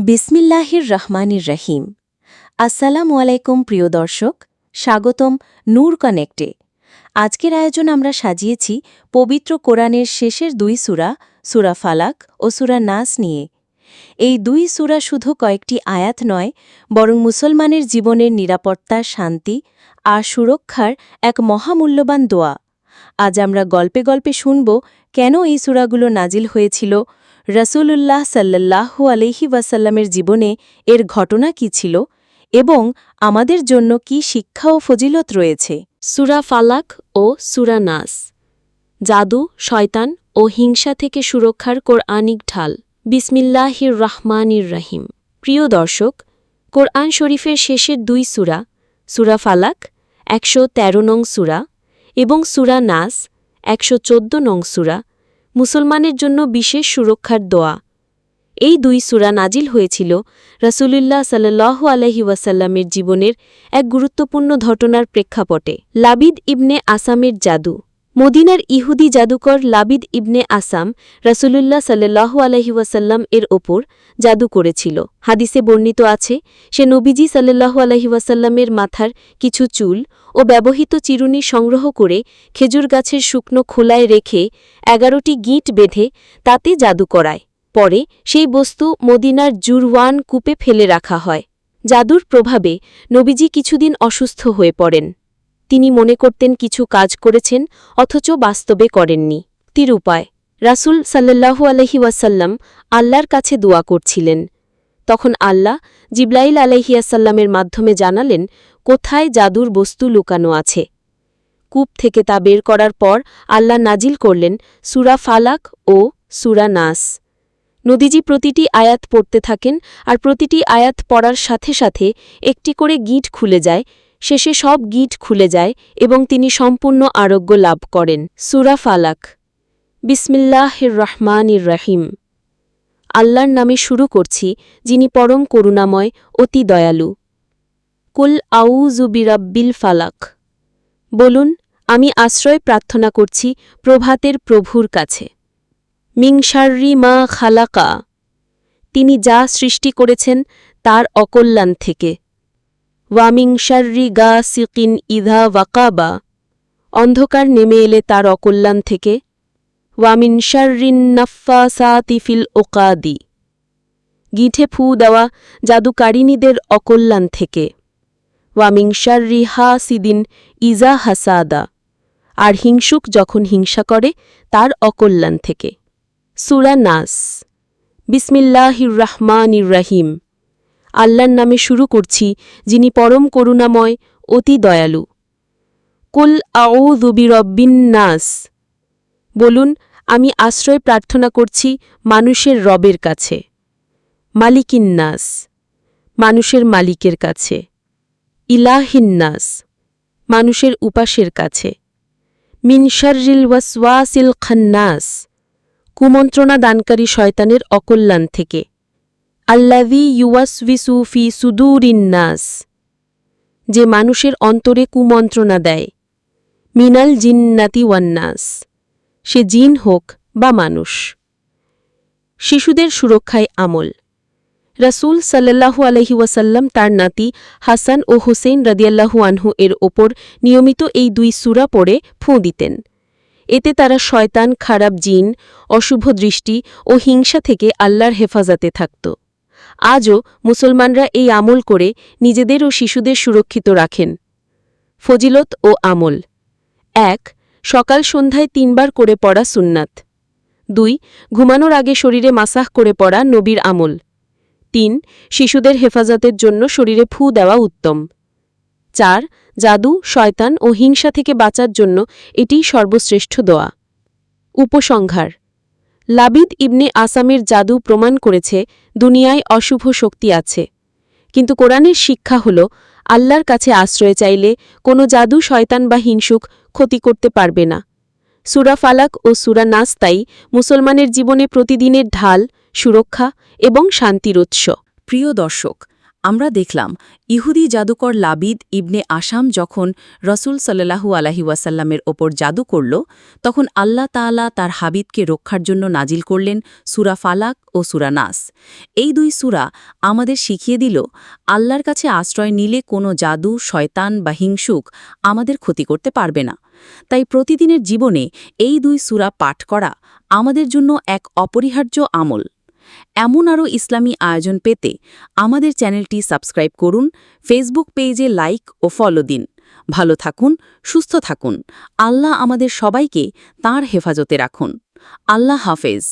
বিসমিল্লাহির রহমানির রহিম। আসসালামু আলাইকুম প্রিয় দর্শক, স্বাগতম নূর কানেক্টে। আজকের আয়োজন আমরা সাজিয়েছি পবিত্র কোরআনের শেষের দুই সূরা, সূরা ফালাক ও সূরা নাস নিয়ে। এই দুই সূরা শুধু কয়েকটি আয়াত নয়, বরং মুসলমানের জীবনের নিরাপত্তা, শান্তি আর সুরক্ষার এক মহামূল্যবান দোয়া। আজ আমরা গল্পে গল্পে শুনব কেন এই সূরাগুলো নাজিল হয়েছিল, রাসূলুল্লাহ সাল্লাল্লাহু আলাইহি ওয়াসাল্লামের জীবনে এর ঘটনা কী ছিল এবং আমাদের জন্য কী শিক্ষা ও ফজিলত রয়েছে। সূরা ফালাক ও সূরা নাস। জাদু, শয়তান ও হিংসা থেকে সুরক্ষার কোরআনিক ঢাল। বিসমিল্লাহির রহমানির রহিম। প্রিয় দর্শক, কোরআন শরীফের শেষের দুই সূরা, সূরা ফালাক ১১৩ নং সূরা এবং সূরা নাস ১১৪ নং সূরা, মুসলমানের জন্য বিশেষ সুরক্ষার দোয়া। এই দুই সূরা নাজিল হয়েছিল রাসূলুল্লাহ সাল্লাল্লাহু আলাইহি ওয়াসাল্লামের জীবনের এক গুরুত্বপূর্ণ ঘটনার প্রেক্ষাপটে। লাবিদ ইবনে আসামের জাদু। মদিনার ইহুদি জাদুকর লাবিদ ইবনে আসাম রাসূলুল্লাহ সাল্লাল্লাহু আলাইহি ওয়াসাল্লাম এর ওপর জাদু করেছিল। হাদিসে বর্ণিত আছে, সে নবীজি সাল্লাল্লাহু আলাইহি ওয়াসাল্লামের মাথার কিছু চুল ও ব্যবহৃত চিরুনি সংগ্রহ করে খেজুর গাছের শুকনো খোলায় রেখে ১১টি গিঁট বেঁধে তাতে জাদু করায়। পরে সেই বস্তু মদিনার জুরওয়ান কূপে ফেলে রাখা হয়। জাদুর প্রভাবে নবীজি কিছুদিন অসুস্থ হয়ে পড়েন। তিনি মনে করতেন কিছু কাজ করেছেন, অথচ বাস্তবে করেননি। উপায়। রাসূল সাল্লাল্লাহু আলাইহি ওয়াসাল্লাম আল্লাহর কাছে দোয়া করছিলেন। তখন আল্লাহ জিবরাইল আলাইহিয়াসাল্লামের মাধ্যমে জানালেন কোথায় জাদুর বস্তু লুকানো আছে। কূপ থেকে তা বের করার পর আল্লাহ নাজিল করলেন সূরা ফালাক ও সূরা নাস। নবীজি প্রতিটি আয়াত পড়তে থাকেন, আর প্রতিটি আয়াত পড়ার সাথে সাথে একটি করে গিঁট খুলে যায়। শেষে সব গিঁট খুলে যায় এবং তিনি সম্পূর্ণ আরোগ্য লাভ করেন। সূরা ফালাক। বিসমিল্লাহির রহমানির রহিম। আল্লাহর নামে শুরু করছি, যিনি পরম করুণাময়, অতি দয়ালু। কুল আউযু বিরাব্বিল ফালাক। বলুন, আমি আশ্রয় প্রার্থনা করছি প্রভাতের প্রভুর কাছে। মিং শাররি মা খালাকা। তিনি যা সৃষ্টি করেছেন তার অকল্যাণ থেকে। ওয়ামিং শাররি গাসিকিন ইযা ওয়াকাবা। অন্ধকার নেমে এলে তার অকল্যাণ থেকে। ওয়ামিন শাররিন নাফফাসাতি ফিল ওকাদি। গিঁঠে ফু দেওয়া জাদুকারিনীদের অকল্যাণ থেকে। ওয়ামিং শাররি হাসিদিন ইজা হাসাদা। আর হিংসুক যখন হিংসা করে তার অকল্যাণ থেকে। সূরা নাস। বিসমিল্লাহির রহমানির রহিম। আল্লাহর নামে শুরু করছি, যিনি পরম করুণাময়, অতি দয়ালু। কুল আউযু বিরব্বিন নাস। বলুন, আমি আশ্রয় প্রার্থনা করছি মানুষের রবের কাছে। মালিকিন নাস। মানুষের মালিকের কাছে। ইলাহিন নাস। মানুষের উপাসের কাছে। মিন শাররিল ওয়াসওয়াসিল খান্নাস। কুমন্ত্রণা দানকারী শয়তানের অকল্যাণ থেকে। আল্লাযী ইউওয়াসওয়িসু ফি সুদুরিন নাস। যে মানুষের অন্তরে কুমন্ত্রণা দেয়। মিনাল জিন্নাতি ওয়ান নাস। সে জিন হোক বা মানুষ। শিশুদের সুরক্ষায় আমল। রাসূল সাল্লাল্লাহু আলাইহি ওয়াসাল্লাম তার নাতি হাসান ও হুসেইন রাদিয়াল্লাহু আনহু এর ওপর নিয়মিত এই দুই সূরা পড়ে ফুঁ দিতেন। এতে তারা শয়তান, খারাপ জিন, অশুভ দৃষ্টি ও হিংসা থেকে আল্লাহর হেফাজতে থাকত। আজও মুসলমানরা এই আমল করে নিজেদের ও শিশুদের সুরক্ষিত রাখেন। ফজিলত ও আমল। ১. সকাল সন্ধ্যায় ৩ বার করে পড়া সুন্নাত। ২. ঘুমানোর আগে শরীরে মাসাহ করে পড়া নবীর আমল। ৩. শিশুদের হেফাজতের জন্য শরীরে ফু দেওয়া উত্তম। ৪. জাদু, শয়তান ও হিংসা থেকে বাঁচার জন্য এটিই সর্বশ্রেষ্ঠ দোয়া। উপসংহার। লাবিদ ইবনে আসামের জাদু প্রমাণ করেছে দুনিয়ায় অশুভ শক্তি আছে, কিন্তু কোরআনের শিক্ষা হল আল্লাহর কাছে আশ্রয় চাইলে কোনো জাদু, শয়তান বা হিংসুক ক্ষতি করতে পারবে না। সূরা ফালাক ও সূরা নাস তাই মুসলমানের জীবনে প্রতিদিনের ঢাল, সুরক্ষা এবং শান্তির উৎস। প্রিয় দর্শক, আমরা দেখলাম ইহুদি জাদুকর লাবিদ ইবনে আসাম যখন রসুল সাল্লাল্লাহু আলাইহি ওয়াসাল্লামের ওপর জাদু করল তখন আল্লাহ তাআলা তার হাবিবকে রক্ষার জন্য নাজিল করলেন সূরা ফালাক ও সূরা নাস। এই দুই সূরা আমাদের শিখিয়ে দিল আল্লাহর কাছে আশ্রয় নিলে কোনো জাদু, শয়তান বা হিংসুক আমাদের ক্ষতি করতে পারবে না। তাই প্রতিদিনের জীবনে এই দুই সূরা পাঠ করা আমাদের জন্য এক অপরিহার্য আমল। এমন আরও ইসলামী আয়োজন পেতে আমাদের চ্যানেলটি সাবস্ক্রাইব করুন, ফেসবুক পেজে লাইক ও ফলো দিন। ভালো থাকুন, সুস্থ থাকুন। আল্লাহ আমাদের সবাইকে তাঁর হেফাজতে রাখুন। আল্লাহ হাফেজ।